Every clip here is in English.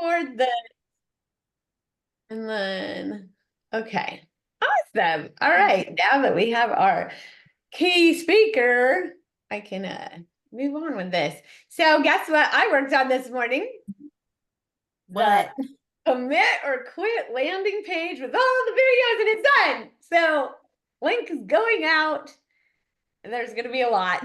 record this. And then, okay. Awesome. All right. Now that we have our key speaker, I can move on with this. So guess what I worked on this morning? What? The commit or quit landing page with all the videos, and it's done. So link is going out. There's going to be a lot.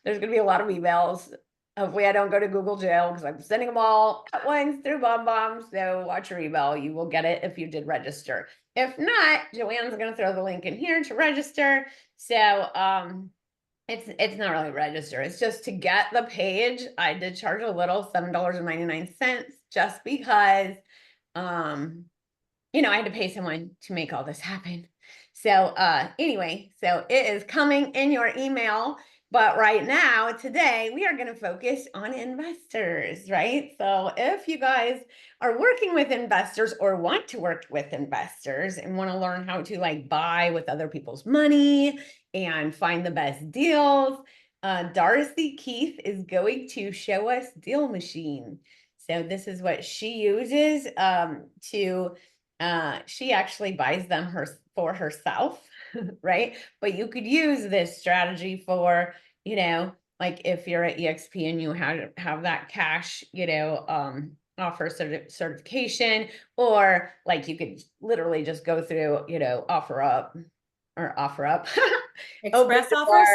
There's going to be a lot of emails. Hopefully I don't go to Google jail because I'm sending them all at once through BombBomb. So watch your email. You will get it if you did register. If not, Joanne's going to throw the link in here to register. So it's not really register. It's just to get the page. I did charge a little, $7.99, just because you know, I had to pay someone to make all this happen. So anyway, so it is coming in your email. But right now, today, we are going to focus on investors, right? So if you guys are working with investors or want to work with investors and want to learn how to like buy with other people's money and find the best deals, Darcie Keith is going to show us Deal Machine. So this is what she uses she actually buys them for herself, right? But you could use this strategy for, you know, like if you're at EXP and you have that cash, you know, offer certification, or like you could literally just go through, you know, offer up Express offers?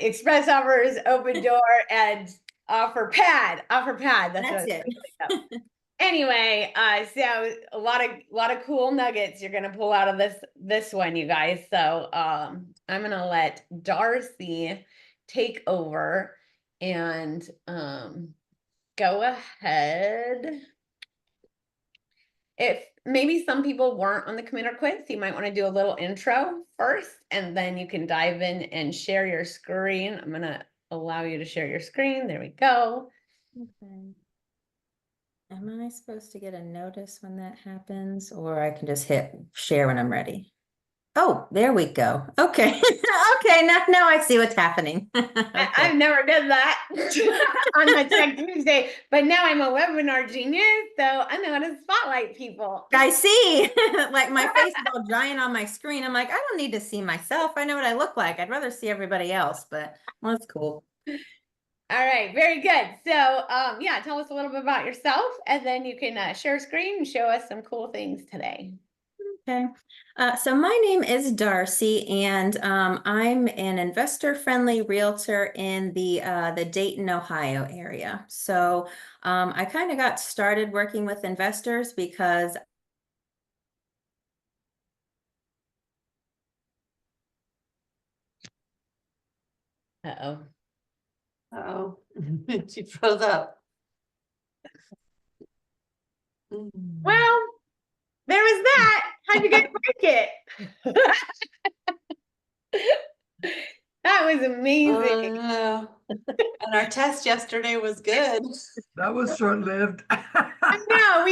express offers, open door, and offer pad. That's it. Anyway, so a lot of cool nuggets you're gonna pull out of this one, you guys. So I'm gonna let Darcie take over and go ahead. If maybe some people weren't on the commit or quit, so you might want to do a little intro first, and then you can dive in and share your screen. I'm gonna allow you to share your screen. There we go. Okay. Am I supposed to get a notice when that happens, or I can just hit share when I'm ready? Oh, there we go. Okay. Okay, now I see what's happening. Okay. I've never done that on my Tech Tuesday, but now I'm a webinar genius, so I know how to spotlight people. I see. Like my face is all giant on my screen. I'm like, I don't need to see myself. I know what I look like. I'd rather see everybody else, but well, that's cool. All right, very good. So yeah, tell us a little bit about yourself, and then you can share screen and show us some cool things today. Okay. So my name is Darcie, and I'm an investor-friendly realtor in the Dayton, Ohio area. So I kind of got started working with investors because Uh-oh. Uh-oh. She froze up. Well, there was that. How'd you guys break it? That was amazing. And our test yesterday was good. That was short-lived. I know,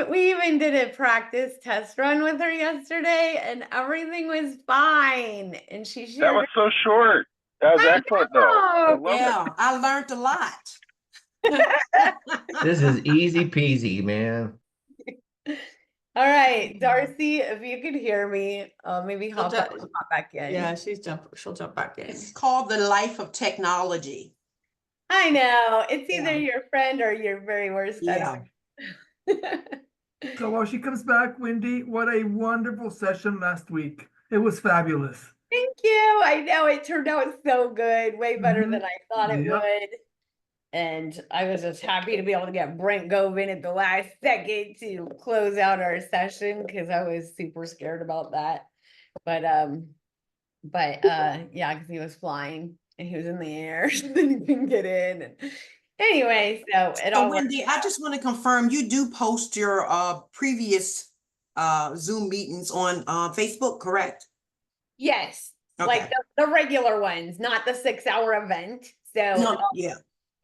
we even did a practice test run with her yesterday, and everything was fine. And she shared. That was so short. That was excellent, though. I love Yeah, I learned a lot. This is easy peasy, man. All right, Darcie, if you could hear me, maybe hop back in. Yeah, she'll jump back in. It's called the life of technology. I know. It's either your friend or your very worst enemy. So while she comes back, Wendy, what a wonderful session last week. It was fabulous. Thank you. I know it turned out so good, way better than I thought it would. And I was just happy to be able to get Brent Gove in at the last second to close out our session, because I was super scared about that. But yeah, because he was flying and he was in the air, so then he couldn't get in. And anyway, so it all Wendy, I just want to confirm you do post your previous Zoom meetings on Facebook, correct? Yes, okay. Like the regular ones, not the 6-hour event. So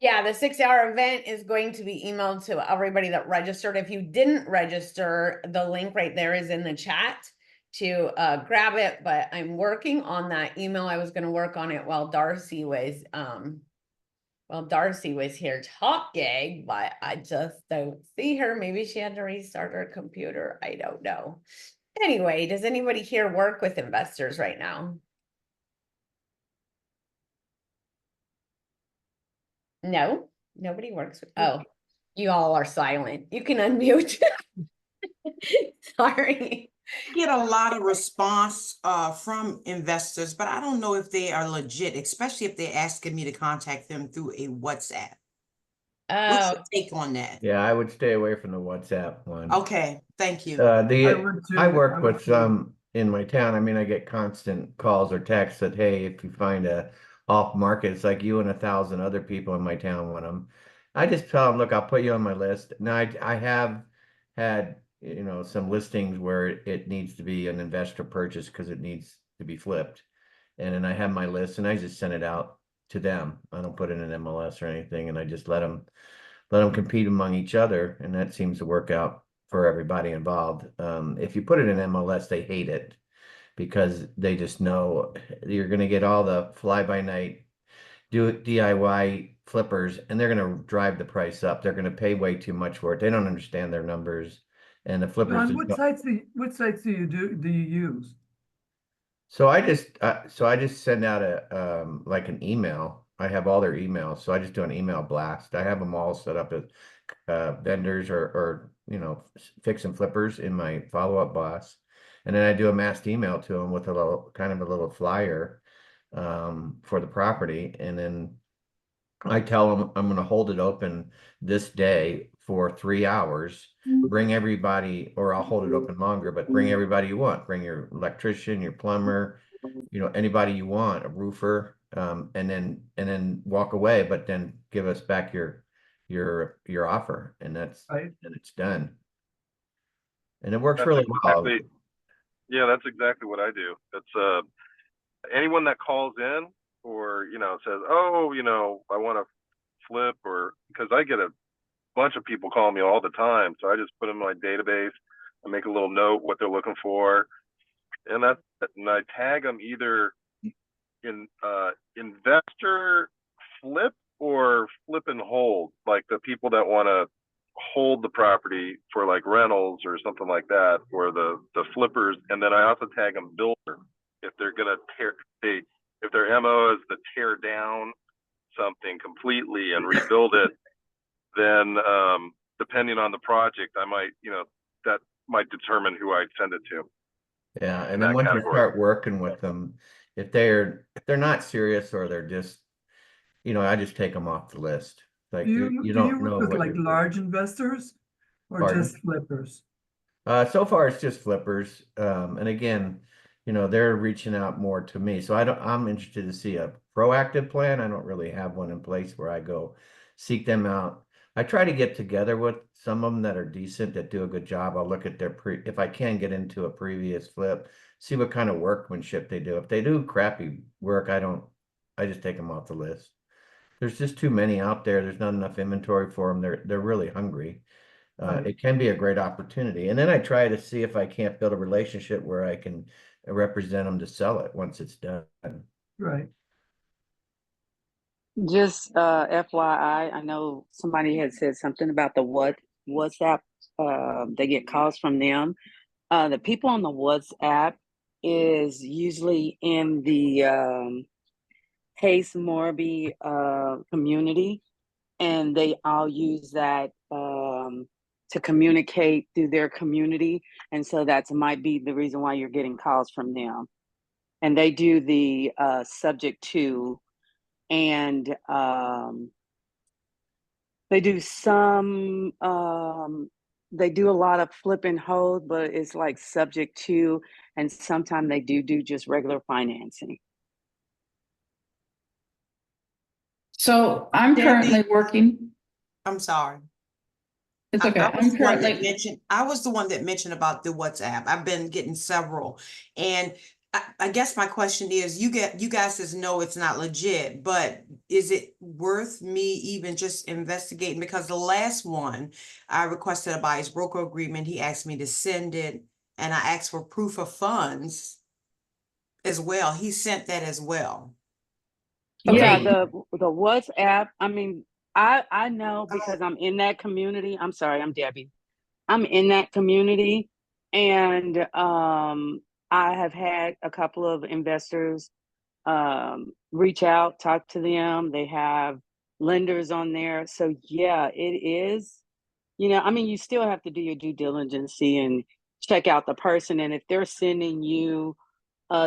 yeah, the 6-hour event is going to be emailed to everybody that registered. If you didn't register, the link right there is in the chat to grab it. But I'm working on that email. I was going to work on it while Darcie was Well, Darcie was here talking, but I just don't see her. Maybe she had to restart her computer. I don't know. Anyway, does anybody here work with investors right now? No, nobody works with, oh, you all are silent. You can unmute. Sorry. Get a lot of response from investors, but I don't know if they are legit, especially if they're asking me to contact them through a WhatsApp. What's Oh, your take on that? Yeah, I would stay away from the WhatsApp one. Okay, thank you. I I would too. work would with too. some in my town. I mean, I get constant calls or texts that, hey, if you find a off market, it's like you and 1,000 other people in my town want them. I just tell them, look, I'll put you on my list. Now, I have had, some listings where it needs to be an investor purchase because it needs to be flipped. And then I have my list and I just send it out to them. I don't put it in MLS or anything, and I just let them compete among each other, and that seems to work out for everybody involved. If you put it in MLS, they hate it because they just know you're going to get all the fly-by-night DIY flippers, and they're going to drive the price up. They're going to pay way too much for it. They don't understand their numbers, and the flippers. John, what sites do you use? So I just send out a like an email. I have all their emails, so I just do an email blast. I have them all set up as vendors or fix and flippers in my follow-up blast, and then I do a mass email to them with a little flyer for the property, and then I tell them I'm going to hold it open this day for 3 hours. Bring everybody, or I'll hold it open longer, but bring everybody you want. Bring your electrician, your plumber, anybody you want, a roofer, and then walk away, but then give us back your offer, and Right. and it's done. And it works That's really well. exactly, yeah, that's exactly what I do. It's anyone that calls in or says, oh, I want to flip, or because I get a bunch of people calling me all the time, so I just put them in my database. I make a little note what they're looking for, and I tag them either in investor flip or flip and hold, like the people that want to hold the property for like rentals or something like that, or the flippers. And then I also tag them builder if they're gonna if their MO is to tear down something completely and rebuild it, then depending on the project, I might, that might determine who I'd send it to. Yeah, and then once you start working with them, if they're not serious or they're just, I just take them off the list. Like Do you you don't know work with what like you're large investors or Pardon? just flippers? So far it's just flippers. And again, they're reaching out more to me. So I'm interested to see a proactive plan. I don't really have one in place where I go seek them out. I try to get together with some of them that are decent, that do a good job. I'll look at if I can get into a previous flip, see what kind of workmanship they do. If they do crappy work, I just take them off the list. There's just too many out there. There's not enough inventory for them. They're really hungry. Right. It can be a great opportunity. And then I try to see if I can't build a relationship where I can represent them to sell it once it's done. Right. Just FYI, I know somebody had said something about the WhatsApp. They get calls from them. The people on the WhatsApp is usually in the Case Morby community, and they all use that to communicate through their community, and so that might be the reason why you're getting calls from them. And they do the subject to, and they do some they do a lot of flip and hold, but it's like subject to, and sometimes they do just regular financing. So I'm currently working. I'm sorry. It's okay. I was the one that mentioned about the WhatsApp. I've been getting several, and I guess my question is, you guys know it's not legit, but is it worth me even just investigating? Because the last one, I requested a buyer's broker agreement. He asked me to send it, and I asked for proof of funds as well. He sent that as well. Yeah, Okay. the WhatsApp. I mean, I know because I'm in that community. I'm sorry, I'm Debbie. I'm in that community, and I have had a couple of investors reach out, talk to them. They have lenders on there, so yeah, it is. I mean, you still have to do your due diligence and check out the person, and if they're sending you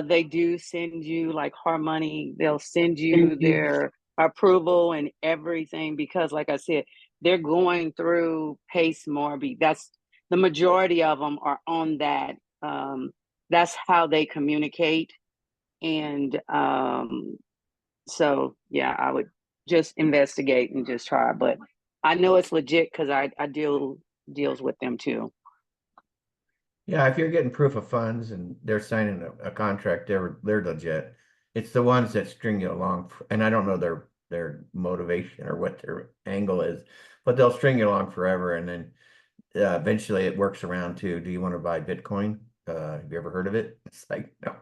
they do send you like hard money. They'll send you their approval and everything because, like I said, they're going through Pace Morby. That's the majority of them are on that. That's how they communicate. And so, yeah, I would just investigate and just try. But I know it's legit because I deals with them too. Yeah, if you're getting proof of funds and they're signing a contract, they're legit. It's the ones that string you along, and I don't know their motivation or what their angle is, but they'll string you along forever, and then eventually it works around to, do you want to buy Bitcoin? Have you ever heard of it? It's like, no.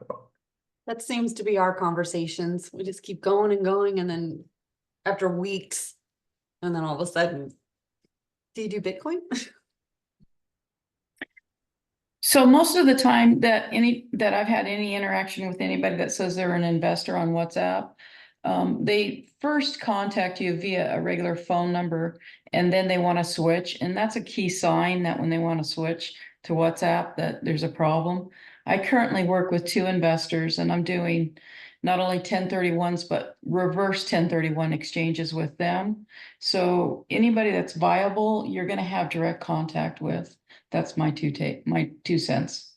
That seems to be our conversations. We just keep going and going, and then after weeks, and then all of a sudden, do you do Bitcoin? So most of the time that I've had any interaction with anybody that says they're an investor on WhatsApp, they first contact you via a regular phone number, and then they want to switch. And that's a key sign that when they want to switch to WhatsApp, that there's a problem. I currently work with 2 investors, and I'm doing not only 1031s, but reverse 1031 exchanges with them. So anybody that's viable, you're going to have direct contact with. That's my 2 cents.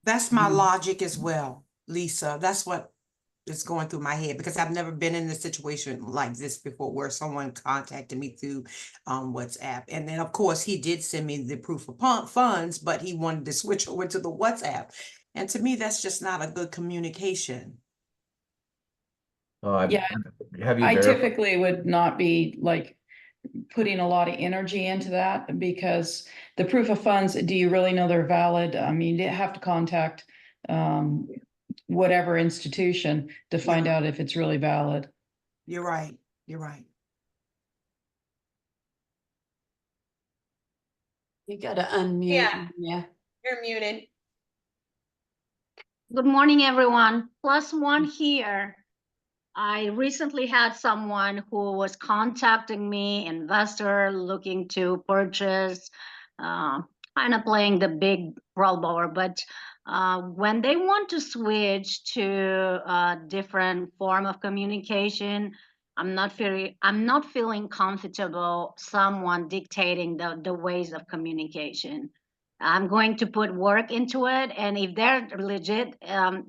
That's my logic as well, Lisa. That's what is going through my head because I've never been in a situation like this before where someone contacted me through WhatsApp. And then of course he did send me the proof of funds, but he wanted to switch over to the WhatsApp. And to me, that's just not a good communication. Oh, Yeah, have you I verified? typically would not be like putting a lot of energy into that because the proof of funds, do you really know they're valid? I mean, you have to contact whatever institution to find out if it's really valid. You're right. You're right. You gotta unmute. Yeah. Yeah. You're muted. Good morning, everyone. +1 here. I recently had someone who was contacting me, investor looking to purchase, kind of playing the big role blower. But when they want to switch to a different form of communication, I'm not feeling comfortable someone dictating the ways of communication. I'm going to put work into it, and if they're legit,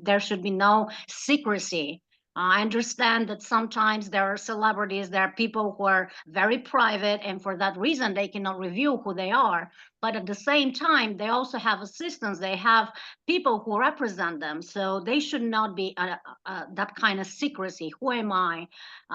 there should be no secrecy. I understand that sometimes there are celebrities, there are people who are very private, and for that reason, they cannot reveal who they are. But at the same time, they also have assistants, they have people who represent them. So they should not be that kind of secrecy. Who am I?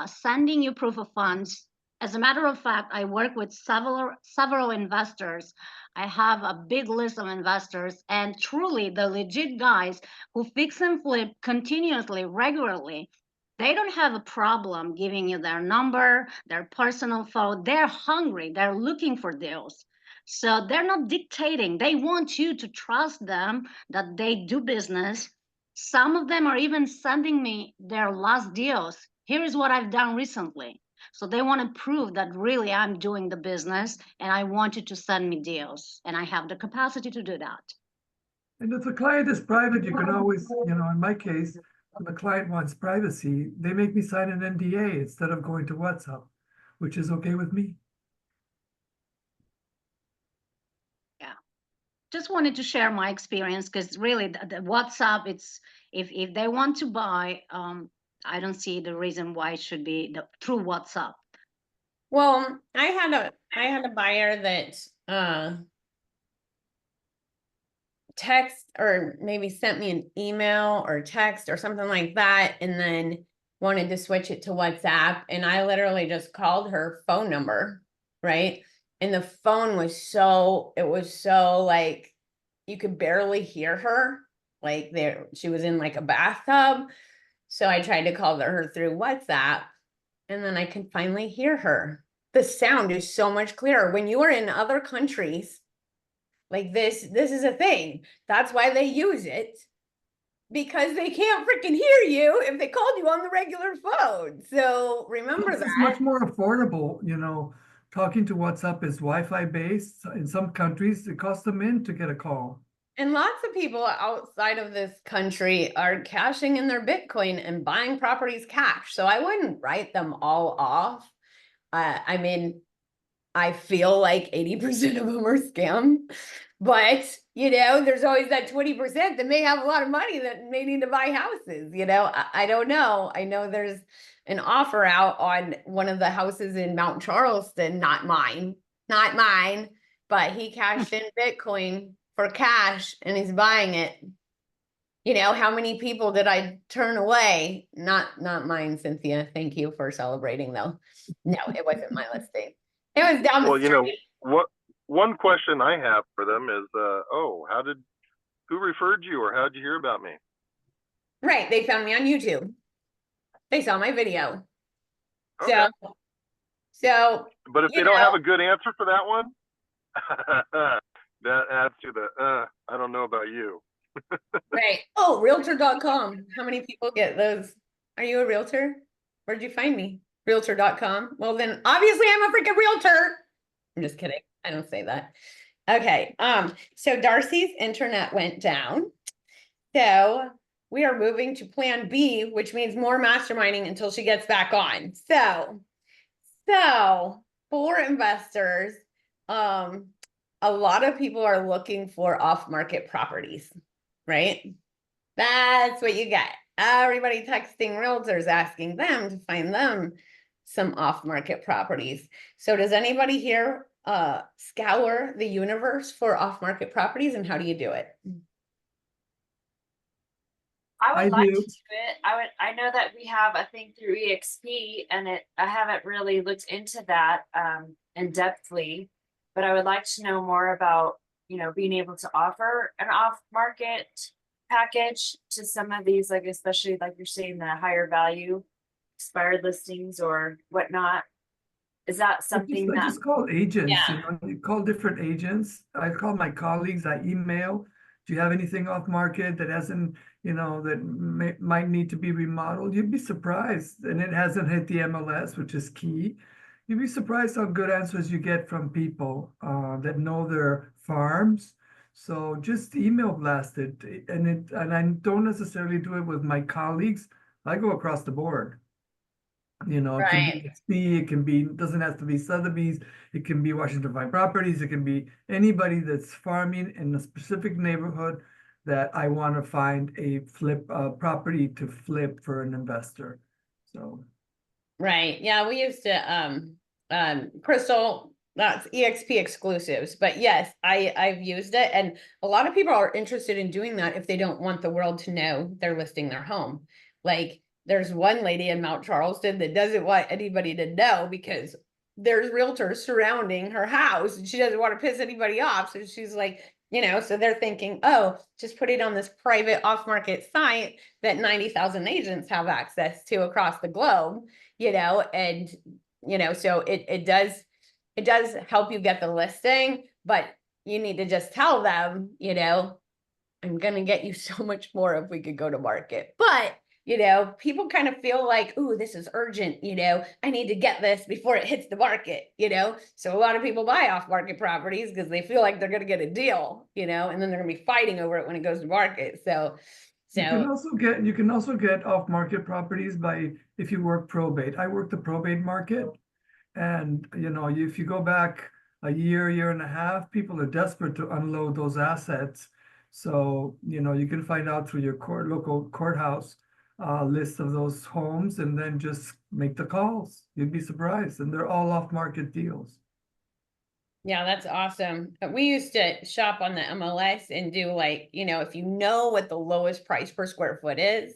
Sending you proof of funds. As a matter of fact, I work with several investors. I have a big list of investors, and truly the legit guys who fix and flip continuously, regularly, they don't have a problem giving you their number, their personal phone. They're hungry, they're looking for deals. So they're not dictating. They want you to trust them that they do business. Some of them are even sending me their last deals. Here is what I've done recently. So they want to prove that really I'm doing the business and I want you to send me deals. And I have the capacity to do that. And if the client is private, you can always, in my case, when the client wants privacy, they make me sign an NDA instead of going to WhatsApp, which is okay with me. Yeah. Just wanted to share my experience because really the WhatsApp, it's if they want to buy, I don't see the reason why it should be through WhatsApp. Well, I had a buyer that text or maybe sent me an email or text or something like that, and then wanted to switch it to WhatsApp. And I literally just called her phone number, right? And the phone was so like you could barely hear her. Like she was in like a bathtub. So I tried to call her through WhatsApp, and then I could finally hear her. The sound is so much clearer when you are in other countries. Like this is a thing. That's why they use it, because they can't freaking hear you if they called you on the regular phone. So remember It's that. much more affordable, you know, talking to WhatsApp is Wi-Fi based. In some countries, it costs a mint to get a call. And lots of people outside of this country are cashing in their Bitcoin and buying properties cash. So I wouldn't write them all off. I mean, I feel like 80% of them are scam, but you know, there's always that 20% that may have a lot of money that may need to buy houses. You know, I don't know. I know there's an offer out on one of the houses in Mount Charleston, not mine, but he cashed in Bitcoin for cash and he's buying it. You know, how many people did I turn away? Not mine, Cynthia. Thank you for celebrating though. No, it wasn't my listing. It was down the Well, you know, street. one question I have for them is, who referred you, or how did you hear about me? Right, they found me on YouTube. They saw my video. Okay. So But if you they don't have know, a good answer for that one, that adds to the, I don't know about you. right. Oh, realtor.com. How many people get those? Are you a realtor? Where'd you find me? Realtor.com. Well, then obviously I'm a freaking realtor. I'm just kidding. I don't say that. Okay. So Darcie's internet went down. So we are moving to plan B, which means more masterminding until she gets back on. So for investors, a lot of people are looking for off-market properties, right? That's what you get. Everybody texting realtors asking them to find them some off-market properties. So does anybody here scour the universe for off-market properties, and how do you do it? I I would like do. to do it. I know that we have a thing through EXP, and I haven't really looked into that in depthly, but I would like to know more about, you know, being able to offer an off-market package to some of these, like especially like you're saying, the higher value expired listings or whatnot. Is that something I that just call agents, Yeah. you know, you call different agents. I call my colleagues, I email. Do you have anything off market that hasn't, you know, that might need to be remodeled? You'd be surprised. And it hasn't hit the MLS, which is key. You'd be surprised how good answers you get from people that know their farms. So just email blast it. And I don't necessarily do it with my colleagues. I go across the board. You know, it can be XP, it can be, doesn't have to be Sotheby's, it can be Washington Fine Properties, it can be anybody that's farming in a specific neighborhood that I want to find a property to flip for an investor. So. Right. Yeah, we used to Crystal, that's EXP exclusives, but yes, I've used it, and a lot of people are interested in doing that if they don't want the world to know they're listing their home. Like there's one lady in Mount Charleston that doesn't want anybody to know because there's realtors surrounding her house and she doesn't want to piss anybody off. So she's like, you know, so they're thinking, oh, just put it on this private off-market site that 90,000 agents have access to across the globe, you know, and you know, so it does help you get the listing, but you need to just tell them, you know, I'm gonna get you so much more if we could go to market. But you know, people kind of feel like, ooh, this is urgent, you know, I need to get this before it hits the market, you know. So a lot of people buy off-market properties because they feel like they're gonna get a deal, you know, and then they're gonna be fighting over it when it goes to market. So You can also get off-market properties by if you work probate. I work the probate market, and you know, if you go back a year and a half, people are desperate to unload those assets. So, you know, you can find out through your local courthouse list of those homes and then just make the calls. You'd be surprised, and they're all off-market deals. yeah, that's awesome. We used to shop on the MLS and do like, you know, if you know what the lowest price per square foot is,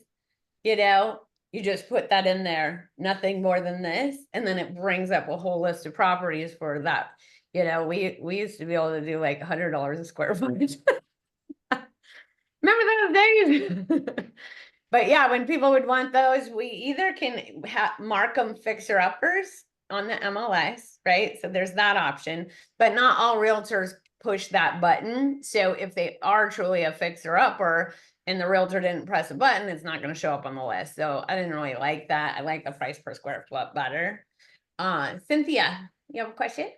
you know, you just put that in there, nothing more than this, and then it brings up a whole list of properties for that. You know, we used to be able to do like $100 a square foot. Remember those days? But yeah, when people would want those, we either can mark them fixer uppers on the MLS, right? So there's that option, but not all realtors push that button. So if they are truly a fixer upper and the realtor didn't press a button, it's not going to show up on the list. So I didn't really like that. I like the price per square foot better. Cynthia, you have a question?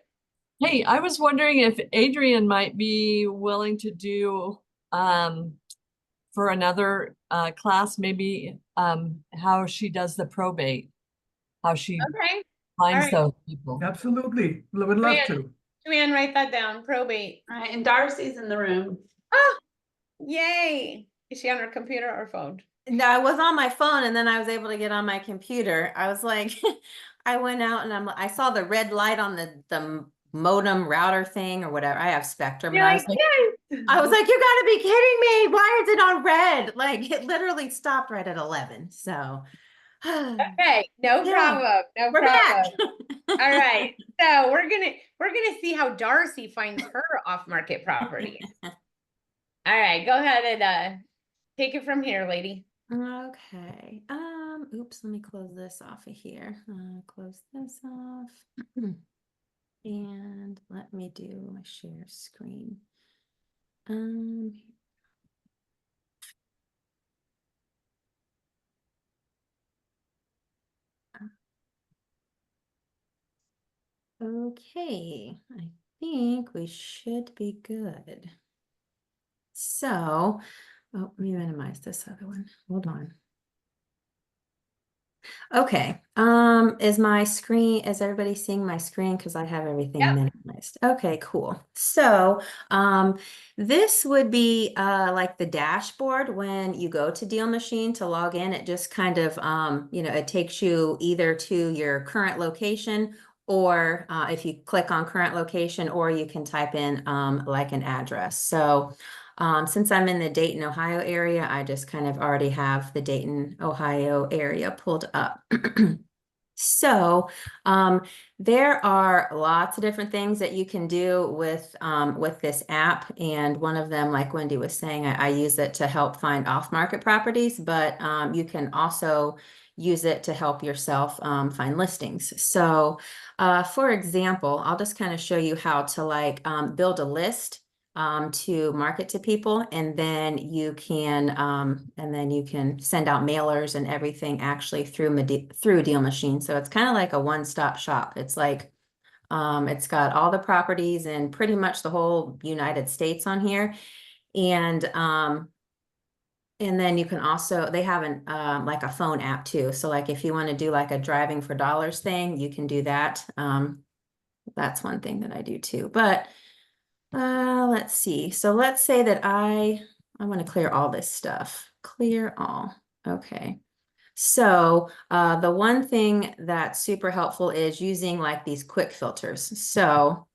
Hey, I was wondering if Adrian might be willing to do for another class, maybe how she does the probate, how she Okay. finds right. those people. Absolutely. Would love to. Joanne, write that down. Probate. All right, and Darcy's in the room. Oh, yay. Is she on her computer or phone? No, I was on my phone and then I was able to get on my computer. I was like, I went out and I saw the red light on the modem router thing or whatever. I have Spectrum. You're And like, you gotta be kidding me. Why is it on red? Like it literally stopped right at 11. So okay, no Yeah. problem. No we're problem. back. All right. So we're gonna see how Darcie finds her off-market property. All right, go ahead and take it from here, lady. Okay. Oops, let me close this off of here. Close this off. And let me do my share screen. Okay, I think we should be good. So, oh, let me minimize this other one. Hold on. Okay, is everybody seeing my screen? Because I have everything Yep. minimized. Okay, cool. So, this would be like the dashboard when you go to Deal Machine to log in. It just kind of, it takes you either to your current location or if you click on current location, or you can type in like an address. So, since I'm in the Dayton, Ohio area, I just kind of already have the Dayton, Ohio area pulled up. So there are lots of different things that you can do with this app. And one of them, like Wendy was saying, I use it to help find off-market properties, but you can also use it to help yourself find listings. So for example, I'll just kind of show you how to build a list to market to people, and then you can send out mailers and everything actually through Deal Machine. So it's kind of like a one-stop shop. It's like it's got all the properties in pretty much the whole United States on here, and then you can also, they have like a phone app too. So like if you want to do like a driving for dollars thing, you can do that. That's one thing that I do too. But let's see. So let's say that I want to clear all this stuff. Clear all. Okay. So the one thing that's super helpful is using like these quick filters. So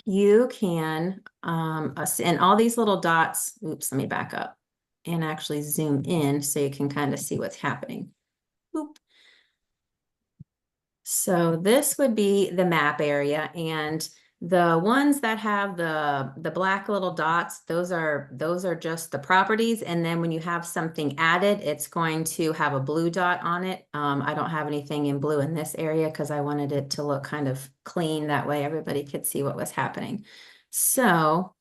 you can, and all these little dots, oops, let me back up and actually zoom in so you can kind of see what's happening. Boop. So this would be the map area, and the ones that have the black little dots, those are just the properties. And then when you have something added, it's going to have a blue dot on it. I don't have anything in blue in this area because I wanted it to look kind of clean. That way everybody could see what was happening. So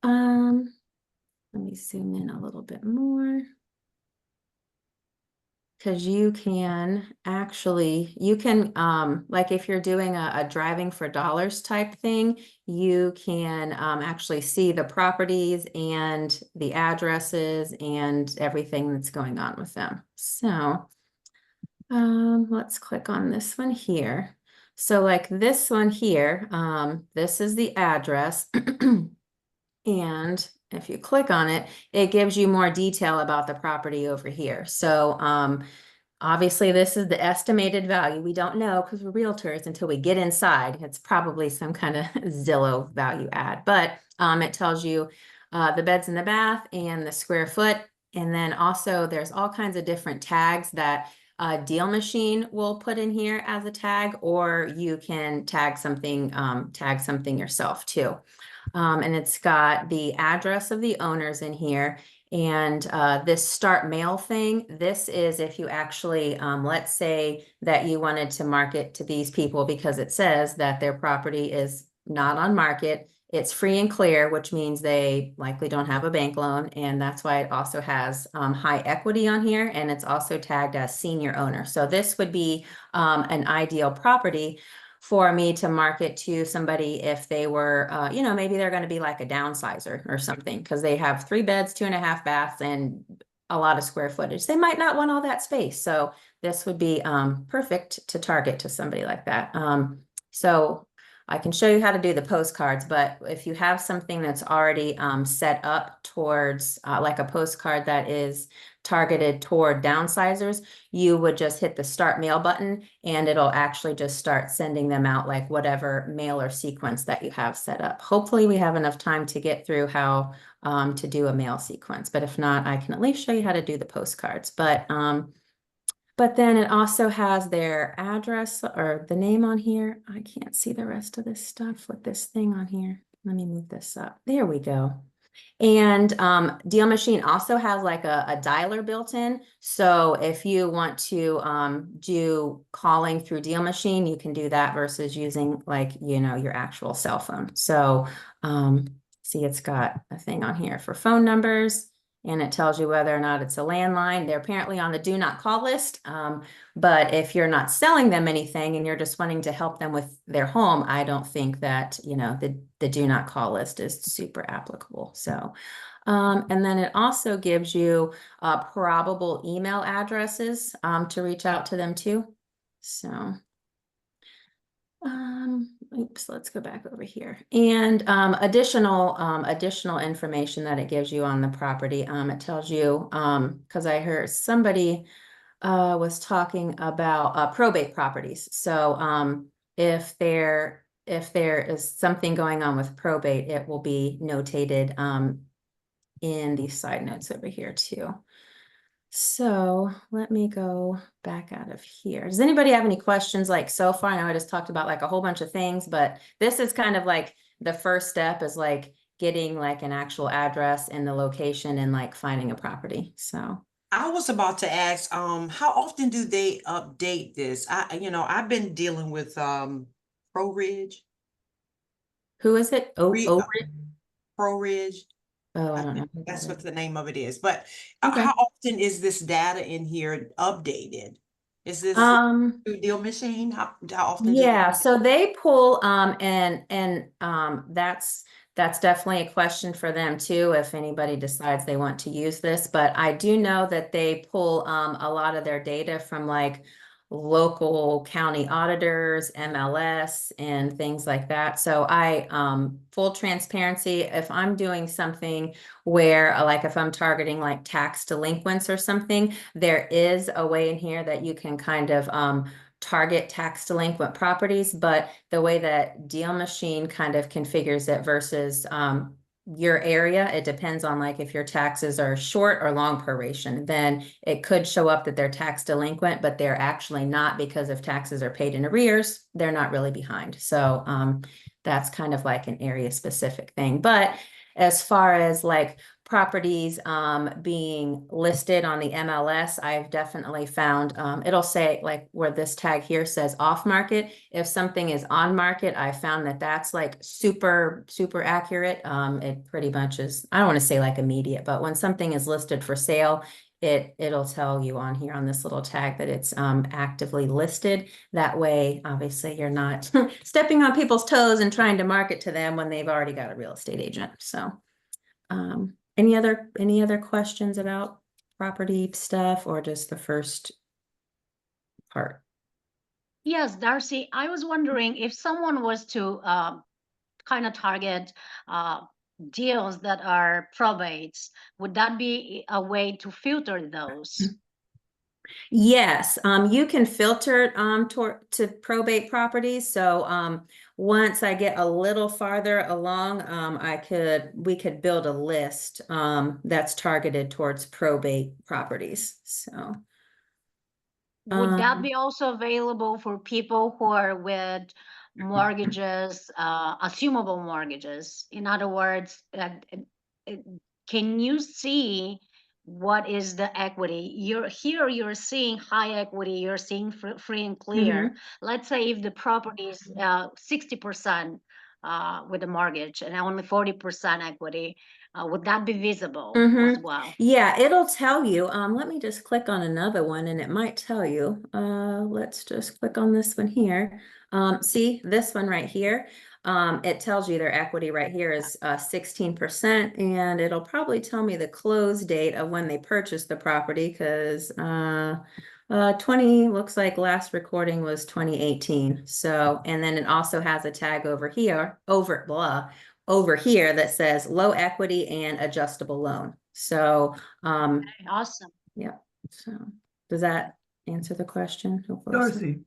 let me zoom in a little bit more. Because you can actually, like if you're doing a driving for dollars type thing, you can actually see the properties and the addresses and everything that's going on with them. So let's click on this one here. So like this one here, this is the address. And if you click on it, it gives you more detail about the property over here. So obviously this is the estimated value. We don't know because we're realtors until we get inside. It's probably some kind of Zillow value add, but it tells you the beds in the bath and the square foot. And then also there's all kinds of different tags that Deal Machine will put in here as a tag, or you can tag something yourself too. And it's got the address of the owners in here. And this start mail thing, this is if you actually, let's say that you wanted to market to these people because it says that their property is not on market. It's free and clear, which means they likely don't have a bank loan. And that's why it also has high equity on here. And it's also tagged as senior owner. So this would be an ideal property for me to market to somebody if they were, you know, maybe they're going to be like a downsizer or something because they have 3 beds, 2.5 baths, and a lot of square footage. They might not want all that space. So this would be perfect to target to somebody like that. So I can show you how to do the postcards, but if you have something that's already set up towards like a postcard that is targeted toward downsizers, you would just hit the start mail button and it'll actually just start sending them out like whatever mailer sequence that you have set up. Hopefully we have enough time to get through how to do a mail sequence, but if not, I can at least show you how to do the postcards. But then it also has their address or the name on here. I can't see the rest of this stuff with this thing on here. Let me move this up. There we go. And Deal Machine also has like a dialer built in. So if you want to do calling through Deal Machine, you can do that versus using like, you know, your actual cell phone. So see, it's got a thing on here for phone numbers. And it tells you whether or not it's a landline. They're apparently on the do not call list. But if you're not selling them anything and you're just wanting to help them with their home, I don't think that, you know, the do not call list is super applicable. So, and then it also gives you probable email addresses to reach out to them too. So. Oops, let's go back over here. And additional information that it gives you on the property. It tells you, because I heard somebody was talking about probate properties. So if there is something going on with probate, it will be notated in these side notes over here too. So let me go back out of here. Does anybody have any questions like so far? I know I just talked about like a whole bunch of things, but this is kind of like the first step is like getting like an actual address and the location and like finding a property. So I was about to ask, how often do they update this? I've been dealing with Pro Ridge. who is it? Pro Ridge. Oh, I don't know. That's what the name of it is. But Okay. how often is this data in here updated? Is this through Deal Machine? How often? Yeah, so they pull and that's definitely a question for them too if anybody decides they want to use this. But I do know that they pull a lot of their data from like local county auditors, MLS, and things like that. So I full transparency, if I'm doing something where like if I'm targeting like tax delinquents or something, there is a way in here that you can kind of target tax delinquent properties, but the way that Deal Machine kind of configures it versus your area, it depends on like if your taxes are short or long proration, then it could show up that they're tax delinquent, but they're actually not because if taxes are paid in arrears, they're not really behind. So that's kind of like an area specific thing. But as far as like properties being listed on the MLS, I've definitely found it'll say like where this tag here says off market. If something is on market, I found that that's like super accurate. It pretty much is, I don't want to say like immediate, but when something is listed for sale, it'll tell you on here on this little tag that it's actively listed. That way, obviously, you're not stepping on people's toes and trying to market to them when they've already got a real estate agent. So any other questions about property stuff or just the first part? Yes, Darcie, I was wondering if someone was to kind of target deals that are probates, would that be a way to filter those? Yes, you can filter to probate properties. So once I get a little farther along, we could build a list that's targeted towards probate properties. So would that be also available for people who are with mortgages, assumable mortgages? In other words, can you see what is the equity? You're seeing high equity, you're seeing free and clear. Let's say if the property is 60% with the mortgage and only 40% equity, would that be visible as well? Yeah, it'll tell you. Let me just click on another one and it might tell you. Let's just click on this one here. See this one right here? It tells you their equity right here is 16%, and it'll probably tell me the close date of when they purchased the property, because 20 looks like last recording was 2018. So, and then it also has a tag over here, over here that says low equity and adjustable loan. So, Awesome. yeah. So, does that answer the question? Hopefully. Darcie,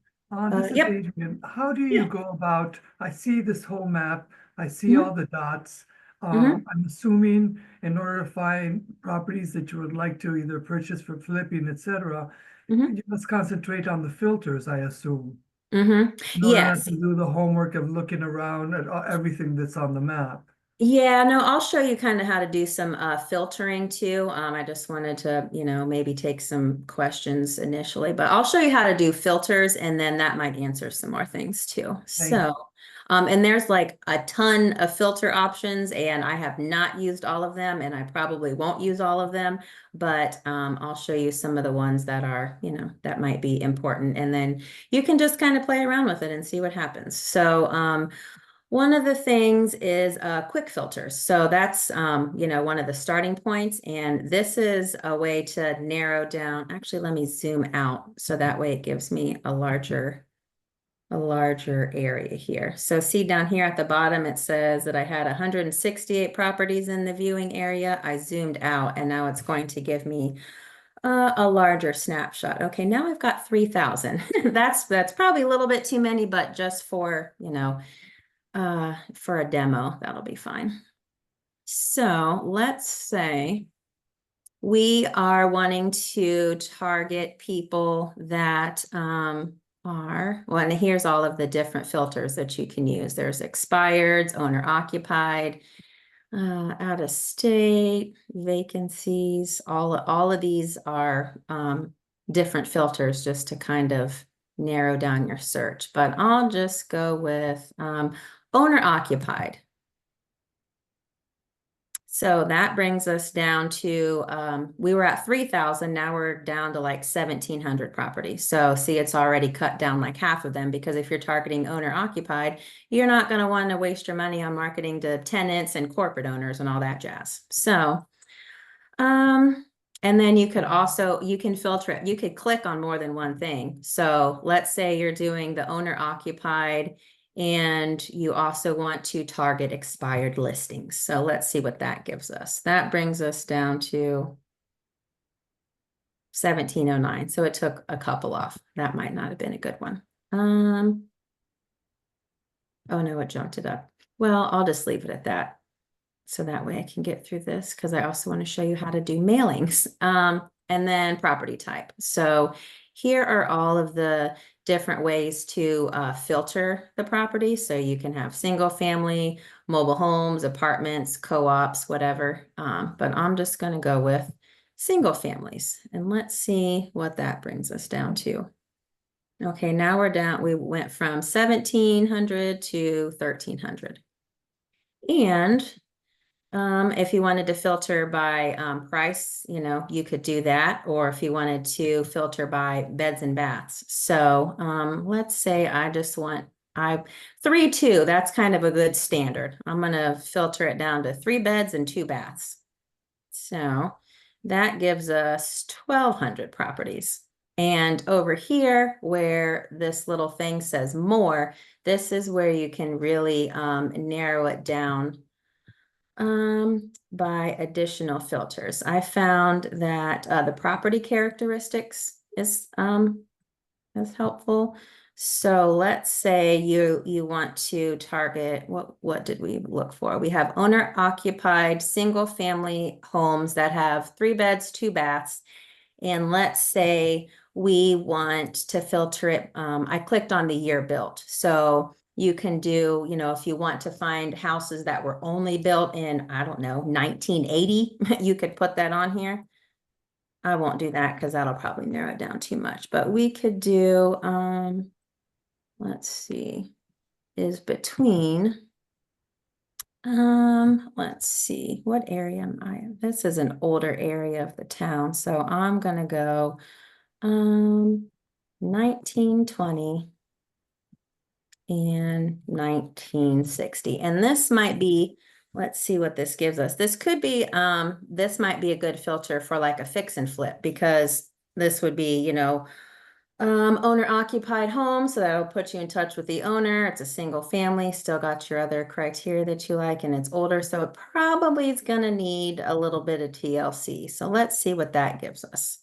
this is Yep. Adrian. How do you Yeah. go about, I see this whole map, I see Mhm. all the dots. Mhm. I'm assuming in order to find properties that you would like to either purchase for flipping, etc., Mhm. you must concentrate on the filters, I assume, Mhm. in order not Yes. to do the homework of looking around at everything that's on the map. Yeah, no, I'll show you kind of how to do some filtering too. I just wanted to, maybe take some questions initially, but I'll show you how to do filters, and then that might answer some more things too. Thank you. So, and there's like a ton of filter options, and I have not used all of them, and I probably won't use all of them, but I'll show you some of the ones that are, that might be important, and then you can just kind of play around with it and see what happens. So, one of the things is quick filters. So that's, one of the starting points. And this is a way to narrow down. Actually, let me zoom out so that way it gives me a larger area here. So see down here at the bottom, it says that I had 168 properties in the viewing area. I zoomed out, and now it's going to give me a larger snapshot. Okay, now I've got 3,000. That's probably a little bit too many, but just for, for a demo, that'll be fine. So let's say we are wanting to target people that well, and here's all of the different filters that you can use. There's expired, owner occupied, out of state, vacancies. All of these are different filters just to kind of narrow down your search. But I'll just go with owner occupied. So that brings us down to, we were at 3,000, now we're down to like 1,700 properties. So see, it's already cut down like half of them, because if you're targeting owner occupied, you're not going to want to waste your money on marketing to tenants and corporate owners and all that jazz. So, and then you can filter it. You could click on more than one thing. So let's say you're doing the owner occupied, and you also want to target expired listings. So let's see what that gives us. That brings us down to 1,709. So it took a couple off. That might not have been a good one. Oh no, it jumped it up. Well, I'll just leave it at that. So that way I can get through this, because I also want to show you how to do mailings. And then property type. So here are all of the different ways to filter the property. So you can have single family, mobile homes, apartments, co-ops, whatever. But I'm just going to go with single families, and let's see what that brings us down to. Okay, now we're down. We went from 1,700 to 1,300. And if you wanted to filter by price, you could do that, or if you wanted to filter by beds and baths. So let's say I just want 3-2. That's kind of a good standard. I'm going to filter it down to 3 beds and 2 baths. So that gives us 1,200 properties. And over here, where this little thing says more, this is where you can really narrow it down by additional filters. I found that the property characteristics is helpful. So let's say you want to target, what did we look for? We have owner occupied single family homes that have 3 beds, 2 baths. And let's say we want to filter it. I clicked on the year built. So You can do, you know, if you want to find houses that were only built in, I don't know, 1980, you could put that on here. I won't do that because that'll probably narrow it down too much, but we could do, let's see, is between, let's see, what area am I in? This is an older area of the town, so I'm gonna go, 1920 and 1960. And this might be, let's see what this gives us. This could be, this might be a good filter for like a fix and flip, because this would be, you know, owner occupied home. So that'll put you in touch with the owner. It's a single family, still got your other criteria that you like, and it's older. So it probably is going to need a little bit of TLC. So let's see what that gives us.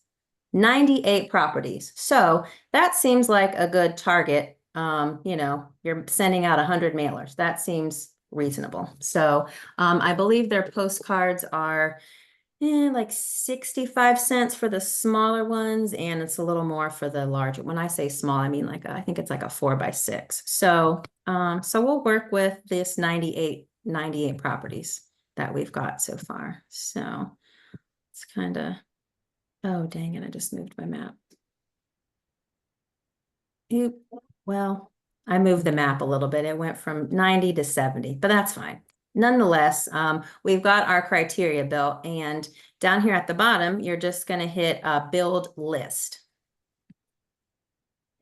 98 properties. So that seems like a good target. You know, you're sending out 100 mailers. That seems reasonable. So I believe their postcards are like 65 cents for the smaller ones, and it's a little more for the larger. When I say small, I mean like I think it's like a 4x6. So so we'll work with this 98 properties that we've got so far. So it's kind of, oh dang it, I just moved my map. Oop. Well, I moved the map a little bit. It went from 90 to 70, but that's fine. Nonetheless, we've got our criteria built, and down here at the bottom, you're just going to hit build list.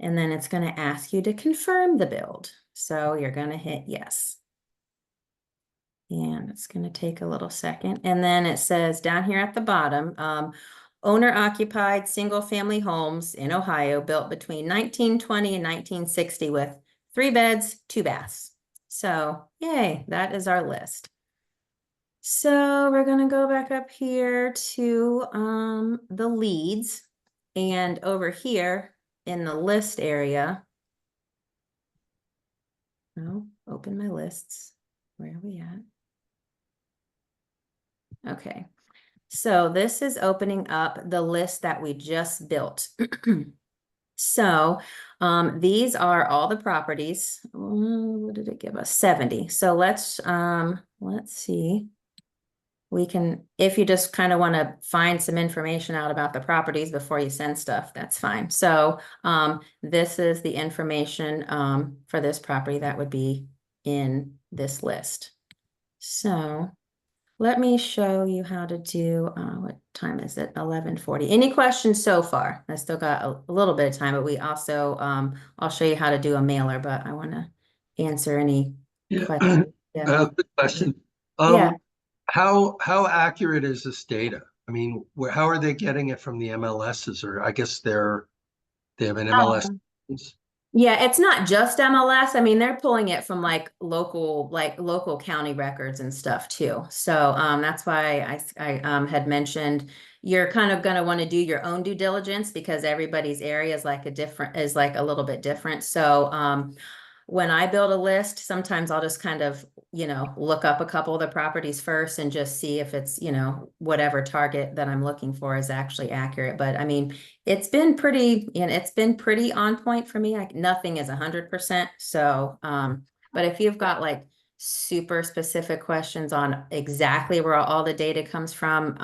And then it's going to ask you to confirm the build. So you're going to hit yes. And it's going to take a little second. And then it says down here at the bottom, owner occupied single family homes in Ohio built between 1920 and 1960 with 3 beds, 2 baths. So yay, that is our list. So we're going to go back up here to the leads, and over here in the list area, oh, open my lists. Where are we at? Okay. So this is opening up the list that we just built. So these are all the properties. What did it give us? 70. So let's see. We can, if you just kind of want to find some information out about the properties before you send stuff, that's fine. So this is the information for this property that would be in this list. So let me show you how to do, what time is it? 11:40. Any questions so far? I still got a little bit of time, but we also, I'll show you how to do a mailer, but I want to answer any questions. Yeah. Good question. Yeah. How accurate is this data? I mean, how are they getting it from the MLSs? Or I guess they have an MLS. Yeah, it's not just MLS. I mean, they're pulling it from like local county records and stuff too. So that's why I had mentioned you're kind of going to want to do your own due diligence, because everybody's area is like a little bit different. So when I build a list, sometimes I'll just kind of, you know, look up a couple of the properties first and just see if it's, you know, whatever target that I'm looking for is actually accurate. But I mean, it's been pretty, you know, it's been pretty on point for me. Like nothing is 100%. So, but if you've got like super specific questions on exactly where all the data comes from,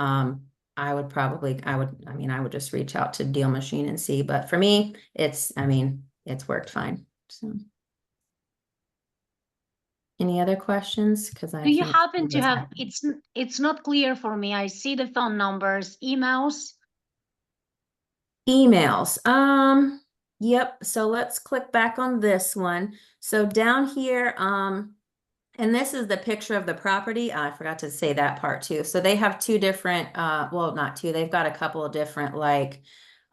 I would just reach out to Deal Machine and see. But for me, it's worked fine. So. Any other questions? Because do you happen to have, it's not clear for me. I see the phone numbers, emails. Yep. So let's click back on this one. So down here, and this is the picture of the property. I forgot to say that part too. So they have 2 different, well, not 2, they've got a couple of different like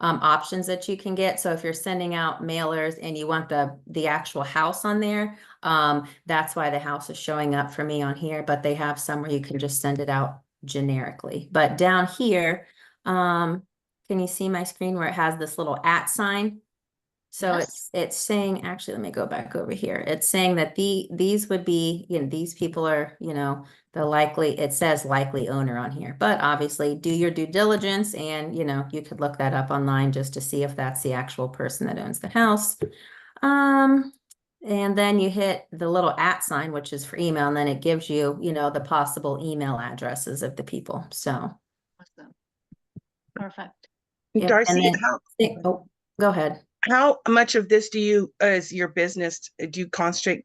options that you can get. So if you're sending out mailers and you want the actual house on there, that's why the house is showing up for me on here, but they have some where you can just send it out generically. But down here, can you see my screen where it has this little @ sign? So Yes. it's saying, actually, let me go back over here. It's saying that these would be, you know, these people are, you know, the likely, it says likely owner on here, but obviously do your due diligence, and, you know, you could look that up online just to see if that's the actual person that owns the house. And then you hit the little @ sign, which is for email, and then it gives you, you know, the possible email addresses of the people. So, Awesome. Perfect. yep. Darcie, And then, oh, go ahead. how much of this do you, as your business, do you concentrate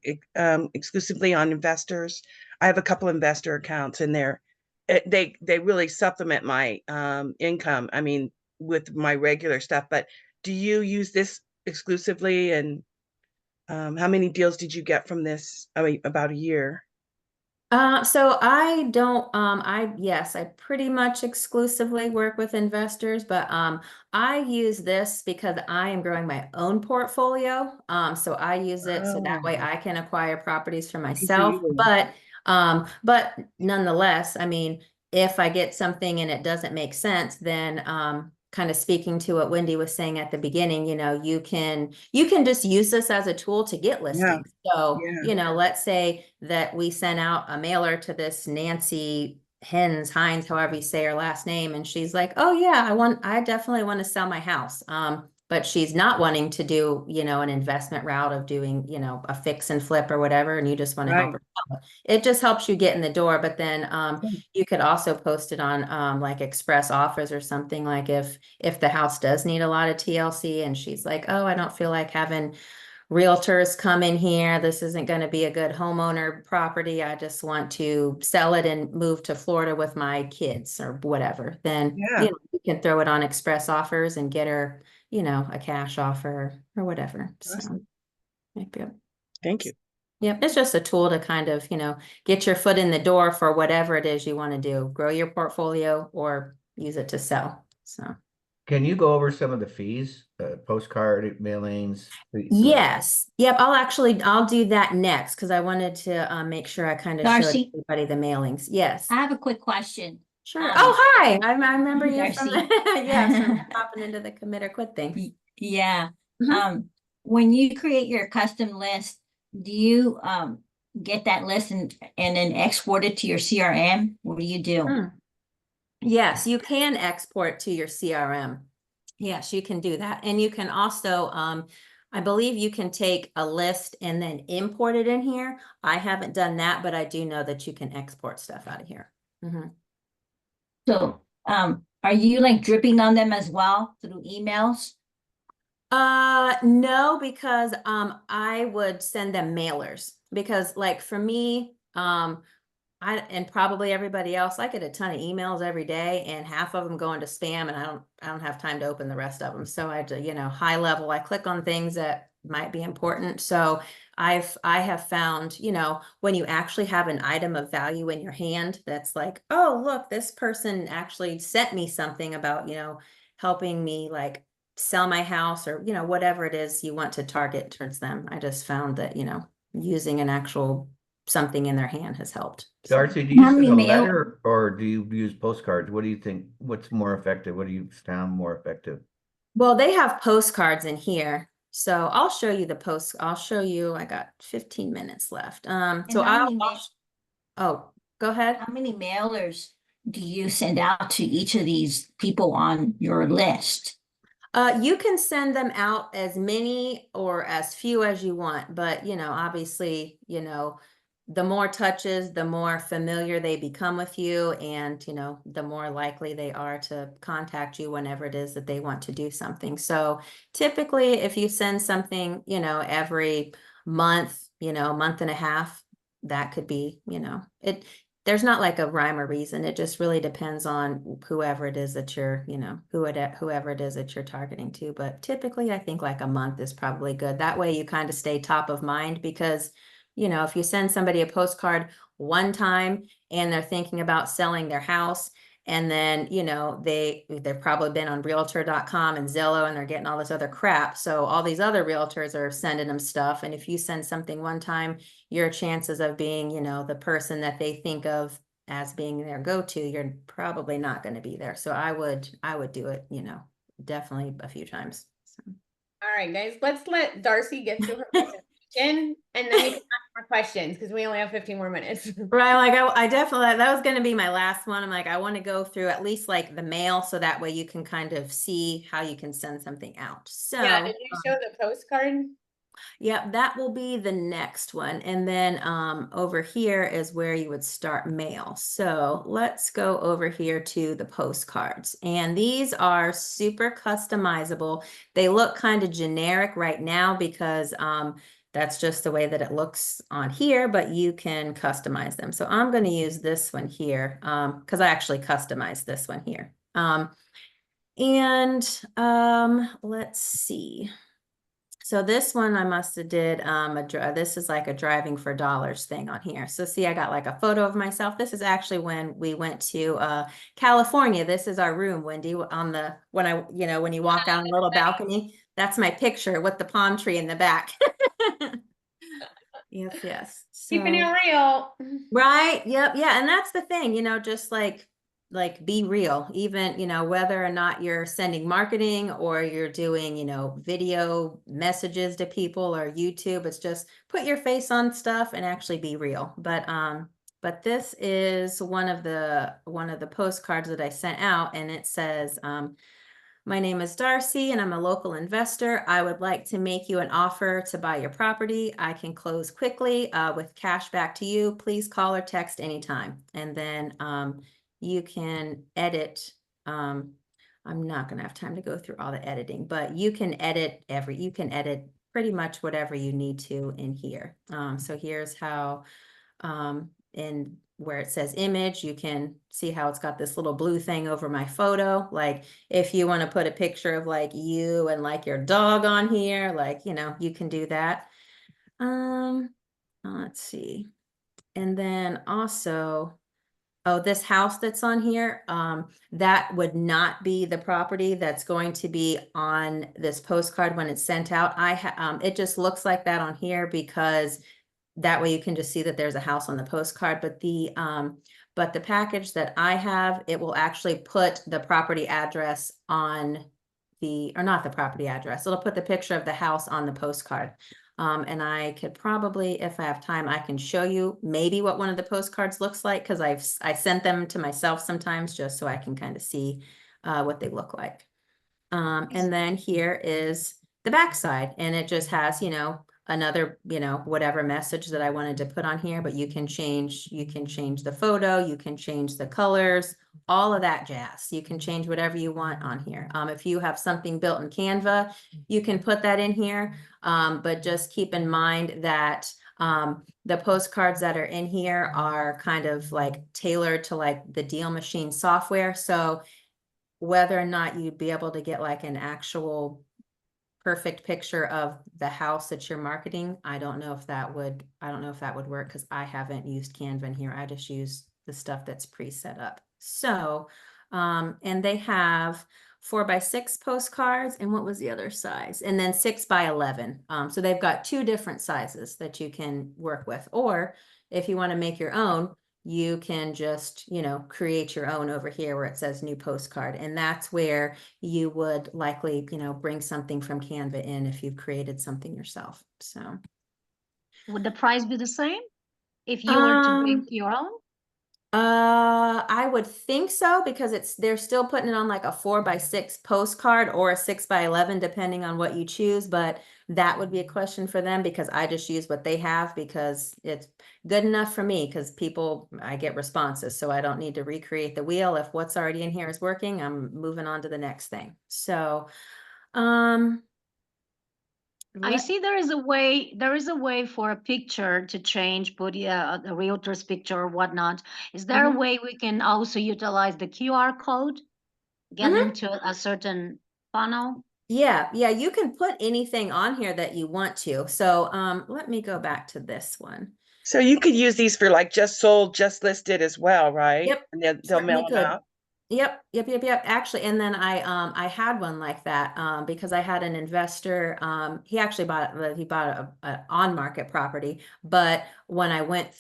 exclusively on investors? I have a couple investor accounts in there. They really supplement my income. I mean, with my regular stuff. But do you use this exclusively? And how many deals did you get from this? I mean, about a year. So I don't, yes, I pretty much exclusively work with investors, but, I use this because I am growing my own portfolio. So I use it so that way I can acquire properties for myself, you. but nonetheless, I mean, if I get something and it doesn't make sense, then, kind of speaking to what Wendy was saying at the beginning, you know, you can just use this as a tool to get listings. So, yeah. you know, let's say that we sent out a mailer to this Nancy Hines, however you say her last name, and she's like, oh yeah, I definitely want to sell my house. But she's not wanting to do, you know, an investment route of doing, you know, a fix and flip or whatever, and you just want to help her sell it. It just helps you get in the door. But then you could also post it on like express offers or something, like if the house does need a lot of TLC and she's like, oh, I don't feel like having realtors come in here. This isn't going to be a good homeowner property. I just want to sell it and move to Florida with my kids or whatever. Then you know, you can throw it on express offers and get her, you know, a cash offer or whatever. So, Thank you. Yep, it's just a tool to kind of, you know, get your foot in the door for whatever it is you want to do. Grow your portfolio or use it to sell. So. Can you go over some of the fees, postcard mailings? Yes. Yep. I'll do that next because I wanted to make sure I kind of showed Darcie? everybody the mailings. Yes. I have a quick question. Sure. Oh, hi. I remember you Darcie. from yes, from popping into the commit or quit thing. Yeah. When you create your custom list, do you get that list and then export it to your CRM? What do you do? Yes, you can export to your CRM. Yes, you can do that. And you can also, I believe you can take a list and then import it in here. I haven't done that, but I do know that you can export stuff out of here. So, are you like dripping on them as well through emails? No, because I would send them mailers because like for me, I and probably everybody else, I get a ton of emails every day and half of them go into spam and I don't have time to open the rest of them. So I, you know, high level, I click on things that might be important. So I have found, you know, when you actually have an item of value in your hand, that's like, oh, look, this person actually sent me something about, you know, helping me like sell my house or, you know, whatever it is you want to target towards them. I just found that, you know, using an actual something in their hand has helped. Darcie, do you send a letter or do you use postcards? What do you think? What's more effective? What do you found more effective? Well, they have postcards in here. So I'll show you the post. I'll show you, I got 15 minutes left. So oh, go ahead. How many mailers do you send out to each of these people on your list? You can send them out as many or as few as you want, but you know, obviously, you know, the more touches, the more familiar they become with you and, you know, the more likely they are to contact you whenever it is that they want to do something. So typically if you send something, you know, every month, you know, month and a half, that could be, you know, there's not like a rhyme or reason. It just really depends on whoever it is that you're, you know, whoever it is that you're targeting to. But typically I think like a month is probably good. That way you kind of stay top of mind because you know, if you send somebody a postcard one time and they're thinking about selling their house and then, you know, they've probably been on realtor.com and Zillow and they're getting all this other crap. So all these other realtors are sending them stuff. And if you send something one time, your chances of being, you know, the person that they think of as being their go-to, you're probably not going to be there. So I would do it, you know, definitely a few times. So. All right, guys, let's let Darcie get to her presentation and then we can ask more questions because we only have 15 more minutes. Right, like I definitely, that was going to be my last one. I'm like, I want to go through at least like the mail so that way you can kind of see how you can send something out. So yeah, did you show the postcard? Yep, that will be the next one. And then over here is where you would start mail. So let's go over here to the postcards. And these are super customizable. They look kind of generic right now because that's just the way that it looks on here, but you can customize them. So I'm going to use this one here because I actually customized this one here. Let's see. So this one I must have did this is like a driving for dollars thing on here. So see, I got like a photo of myself. This is actually when we went to California. This is our room, Wendy, on the when you walk out on a little balcony. That's my picture with the palm tree in the back. Yes. Keeping it So, real. right. Yep. Yeah. And that's the thing, just like be real, even, whether or not you're sending marketing or you're doing, video messages to people or YouTube, it's just put your face on stuff and actually be real. But this is one of the postcards that I sent out, and it says, my name is Darcie and I'm a local investor. I would like to make you an offer to buy your property. I can close quickly with cash back to you. Please call or text anytime. And then you can edit. I'm not going to have time to go through all the editing, but you can edit pretty much whatever you need to in here. So here's how in where it says image, you can see how it's got this little blue thing over my photo. Like if you want to put a picture of like you and like your dog on here, like, you can do that. Let's see. And then also, this house that's on here, that would not be the property that's going to be on this postcard when it's sent out. It just looks like that on here because that way you can just see that there's a house on the postcard, but the package that I have, it will actually put the property address on or not the property address. It'll put the picture of the house on the postcard. And I could probably, if I have time, I can show you maybe what one of the postcards looks like, because I sent them to myself sometimes just so I can kind of see what they look like. And then here is the backside, and it just has, another, whatever message that I wanted to put on here, but you can change the photo, you can change the colors, all of that jazz. You can change whatever you want on here. If you have something built in Canva, you can put that in here. But just keep in mind that the postcards that are in here are kind of like tailored to like the Deal Machine software. So whether or not you'd be able to get like an actual perfect picture of the house that you're marketing, I don't know if that would work because I haven't used Canva in here. I just use the stuff that's pre-set up. So, and they have 4x6 postcards, and what was the other size? And then 6x11. So they've got two different sizes that you can work with, or if you want to make your own, you can just, create your own over here where it says new postcard. And that's where you would likely, bring something from Canva in if you've created something yourself. So would the price be the same if you were to bring your own? I would think so, because they're still putting it on like a 4x6 postcard or a 6x11, depending on what you choose. But that would be a question for them, because I just use what they have because it's good enough for me, because I get responses, so I don't need to recreate the wheel. If what's already in here is working, I'm moving on to the next thing. So, I see there is a way for a picture to change, put a realtor's picture or whatnot. Is there a way we can also utilize the QR code, get into a certain funnel? Yeah, you can put anything on here that you want to. So let me go back to this one. So you could use these for like just sold, just listed as well, right? Yep. And they'll mail them out. Yep. Actually, and then I had one like that because I had an investor. He actually bought a on-market property, but when I went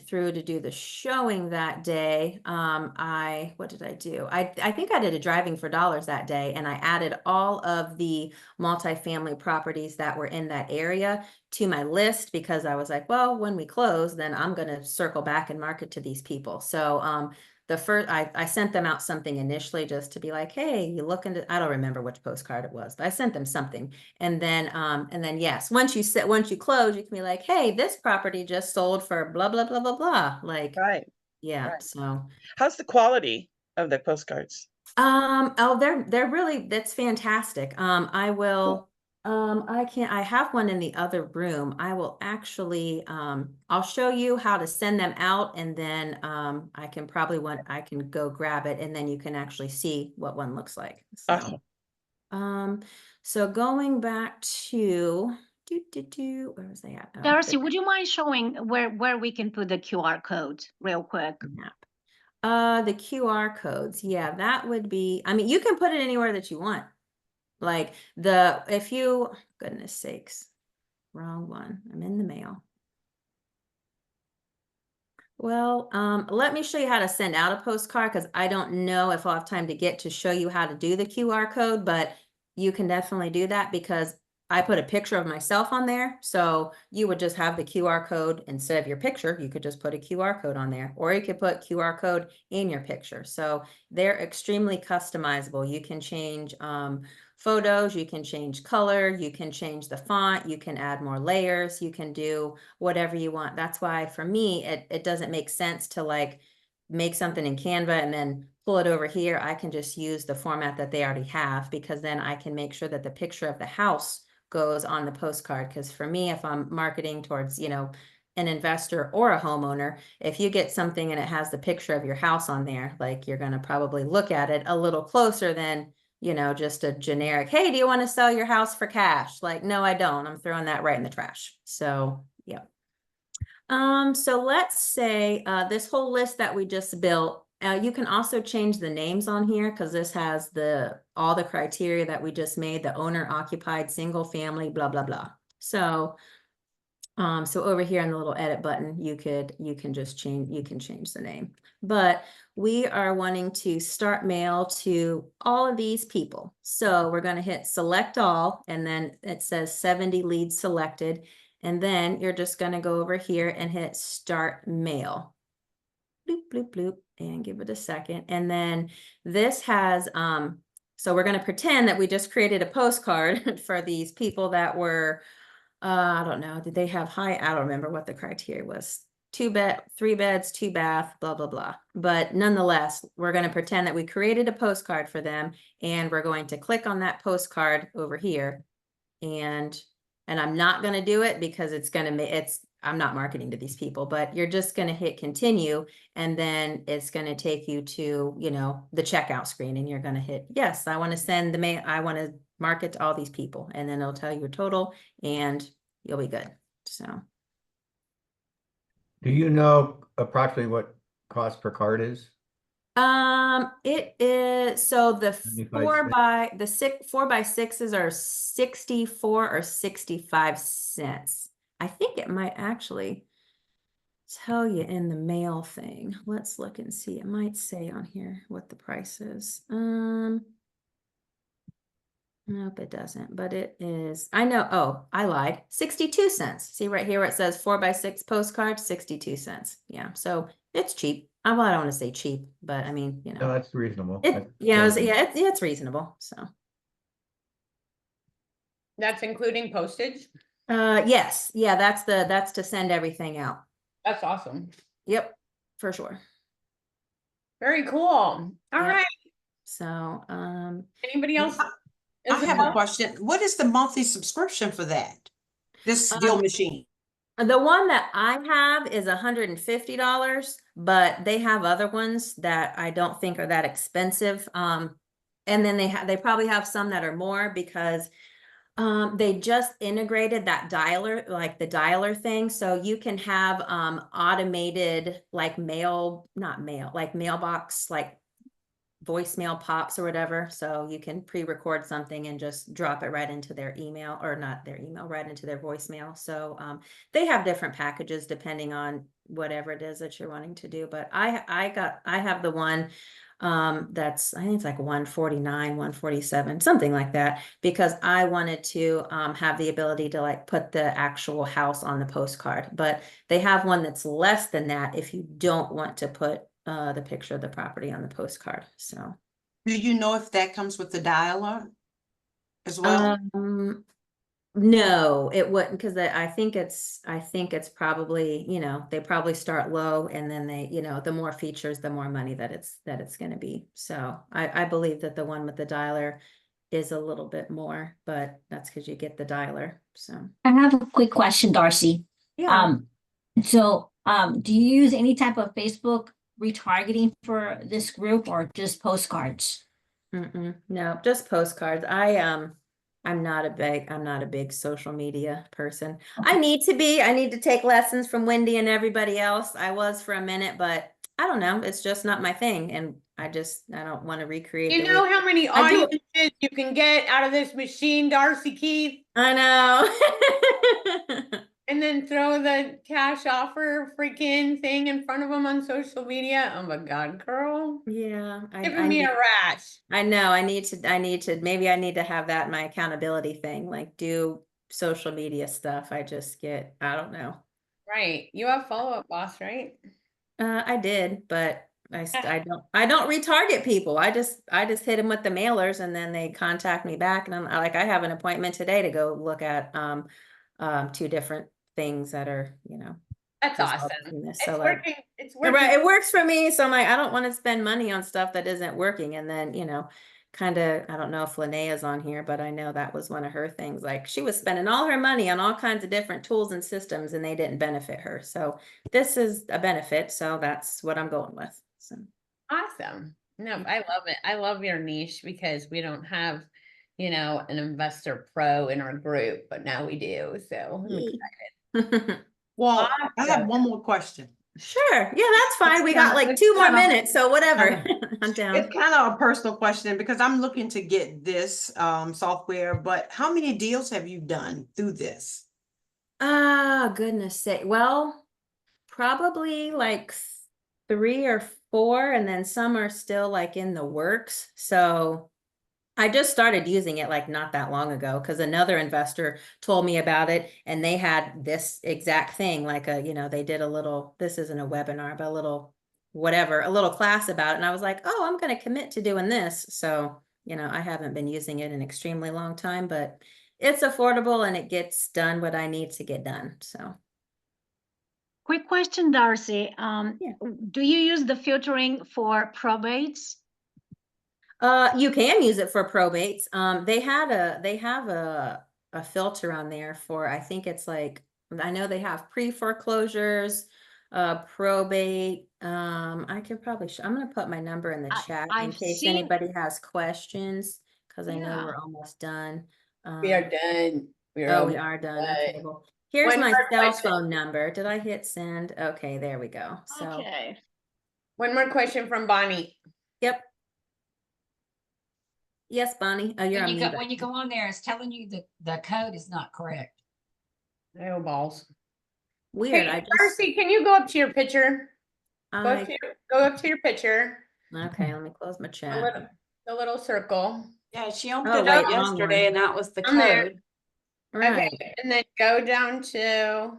through to do the showing that day, what did I do? I think I did a driving for dollars that day, and I added all of the multifamily properties that were in that area to my list, because I was like, well, when we close, then I'm going to circle back and market to these people. So the first, I sent them out something initially just to be like, hey, you look into, I don't remember which postcard it was, but I sent them something. And then yes, once you close, you can be like, hey, this property just sold for blah, blah, blah, blah, blah. Like, Right. yeah, right. so. How's the quality of the postcards? Oh, they're really, that's fantastic. I will, I have one in the other room. I will actually, I'll show you how to send them out, and then, I can go grab it, and then you can actually see what one looks like. So, so going back to, where was they at? Oh, Darcie, would you mind showing where we can put the QR code real quick? map. The QR codes. Yeah, that would be, I mean, you can put it anywhere that you want. Like goodness sakes, wrong one. I'm in the mail. Well, let me show you how to send out a postcard, because I don't know if I'll have time to get to show you how to do the QR code, but you can definitely do that because I put a picture of myself on there. So you would just have the QR code instead of your picture. You could just put a QR code on there, or you could put QR code in your picture. So they're extremely customizable. You can change photos, you can change color, you can change the font, you can add more layers, you can do whatever you want. That's why for me, it doesn't make sense to like make something in Canva and then pull it over here. I can just use the format that they already have, because then I can make sure that the picture of the house goes on the postcard. Because for me, if I'm marketing towards, an investor or a homeowner, if you get something and it has the picture of your house on there, like you're going to probably look at it a little closer than, just a generic, hey, do you want to sell your house for cash? Like, no, I don't. I'm throwing that right in the trash. So, yeah. So let's say this whole list that we just built, you can also change the names on here, because this has all the criteria that we just made, the owner occupied, single family, blah, blah, blah. So, so over here in the little edit button, you can change the name, but we are wanting to start mail to all of these people. So we're going to hit select all, and then it says 70 leads selected. And then you're just going to go over here and hit start mail. Bloop, bloop, bloop, and give it a second. And then this has, so we're going to pretend that we just created a postcard for these people that were, I don't know, did they have I don't remember what the criteria was. 3 beds, 2 bath, blah, blah, blah. But nonetheless, we're going to pretend that we created a postcard for them, and we're going to click on that postcard over here. And I'm not going to do it because I'm not marketing to these people, but you're just going to hit continue, and then it's going to take you to, the checkout screen, and you're going to hit, yes, I want to send the mail. I want to market to all these people, and then it'll tell you your total and you'll be good. So. Do you know approximately what cost per card is? It is, so the 75 4x6s are 64 or 65 cents. I think it might actually tell you in the mail thing. Let's look and see. It might say on here what the price is. Nope, it doesn't, but it is, I know, oh, I lied, 62 cents. See right here where it says 4x6 postcard, 62 cents. Yeah, so it's cheap. Well, I don't want to say cheap, but I mean, No, that's reasonable. It's reasonable. So. That's including postage? Yes. Yeah, that's to send everything out. That's awesome. Yep, for sure. Very cool. All right. So, anybody else? I have a question. What is the monthly subscription for that? This deal machine? The one that I have is $150, but they have other ones that I don't think are that expensive. And then they probably have some that are more, because they just integrated that dialer, like the dialer thing. So you can have automated like mailbox, like voicemail pops or whatever. So you can pre-record something and just drop it right into their email, or not their email, right into their voicemail. So they have different packages depending on whatever it is that you're wanting to do. But I have the one that's, I think it's like 149, 147, something like that, because I wanted to have the ability to like put the actual house on the postcard. But they have one that's less than that if you don't want to put the picture of the property on the postcard. So. Do you know if that comes with the dialer as well? No, it wouldn't, because I think it's probably, you know, they probably start low and then they, you know, the more features, the more money that it's going to be. So I believe that the one with the dialer is a little bit more, but that's because you get the dialer. So I have a quick question, Darcie. yeah. Do you use any type of Facebook retargeting for this group or just postcards? No, just postcards. I'm not a big social media person. I need to take lessons from Wendy and everybody else. I was for a minute, but I don't know. It's just not my thing. And I don't want to recreate. You know how many audiences you can get out of this machine, Darcie Keith? I know. And then throw the cash offer freaking thing in front of them on social media. Oh my God, girl. Yeah. Giving me a rash. I know. Maybe I need to have that in my accountability thing, like do social media stuff. I don't know. Right. You have follow-up, boss, right? I did, but I don't retarget people. I just hit them with the mailers and then they contact me back. And I'm like, I have an appointment today to go look at 2 different things that are, you know. That's awesome. It's working. It's working. Right. It works for me. So I'm like, I don't want to spend money on stuff that isn't working. And then, you know, kind of, I don't know if Linnea's on here, but I know that was one of her things. Like she was spending all her money on all kinds of different tools and systems and they didn't benefit her. So this is a benefit. So that's what I'm going with. So Awesome. No, I love it. I love your niche because we don't have, you know, an investor pro in our group, but now we do. So I'm excited. Well, I have one more question. Sure. Yeah, that's fine. We got like 2 more minutes, so whatever. I'm down. It's kind of a personal question because I'm looking to get this software, but how many deals have you done through this? Goodness sake. Well, probably like 3 or 4, and then some are still like in the works. So I just started using it like not that long ago because another investor told me about it and they had this exact thing, like they did this isn't a webinar, but a little class about it. And I was like, oh, I'm going to commit to doing this. So, you know, I haven't been using it an extremely long time, but it's affordable and it gets done what I need to get done. So. Quick question, Darcie. Do you use the filtering for probates? You can use it for probates. They have a filter on there for, I think it's like, I know they have pre-foreclosures, probate. I could probably, I'm going to put my number in the chat in case anybody has questions, because I know we're almost done. We are done. We are done. Okay, well, here's my cell phone number. Did I hit send? Okay, there we go. So, okay. One more question from Bonnie. Yep. Yes, Bonnie. Oh, you're on mute. When you go on there, it's telling you that the code is not correct. Oh, balls. Weird. Hey, Darcie, can you go up to your picture? Go up to your picture. Okay, let me close my chat. The little circle. Yeah, she opened it up yesterday and that was the code. Right. Okay, and then go down to,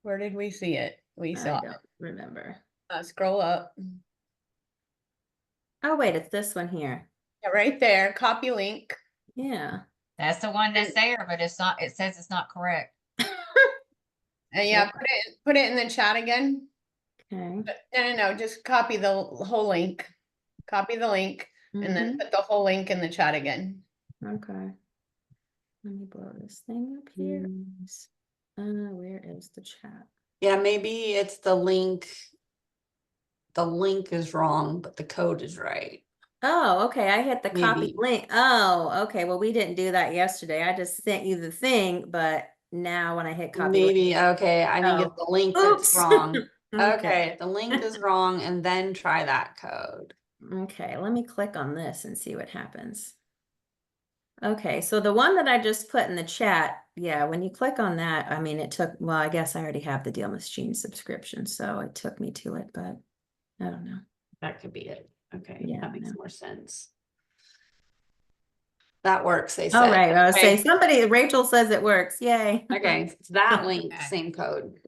where did we see it? We saw I don't remember. Scroll up. Oh, wait, it's this one here. Yeah, right there. Copy link. Yeah. That's the one that's there, but it's not, it says it's not correct. And yeah, put it in the chat again. Okay. No, just copy the whole link. Copy the link and then put the whole link in the chat again. Okay. Let me blow this thing up here. Where is the chat? Yeah, maybe it's the link. The link is wrong, but the code is right. Oh, okay. I hit the copy link. Oh, okay. Well, we didn't do that yesterday. I just sent you the thing, but now when I hit copy link, okay. I think it's the link that's wrong. Okay, the link is wrong, and then try that code. Okay, let me click on this and see what happens. Okay, so the one that I just put in the chat, yeah, when you click on that, I mean, well, I guess I already have the Deal Machine subscription, so it took me to it, but I don't know. That could be it. Okay, yeah, that makes more sense. That works, they say. All right, I was saying Rachel says it works. Yay. Okay, it's that link, same code.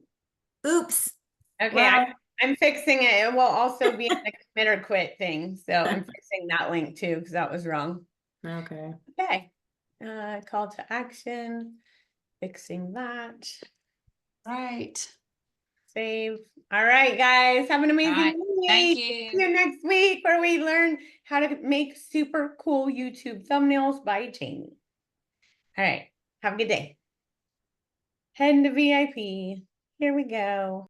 Oops. Okay, well, I'm fixing it. It will also be in the commit or quit thing. So I'm fixing that link too, because that was wrong. Okay. Okay. Call to action. Fixing that. Right. Save. All right, guys. Have an amazing right. week. Thank See you. you next week where we learn how to make super cool YouTube thumbnails by Jamie. All right. Have a good day. Head to VIP. Here we go.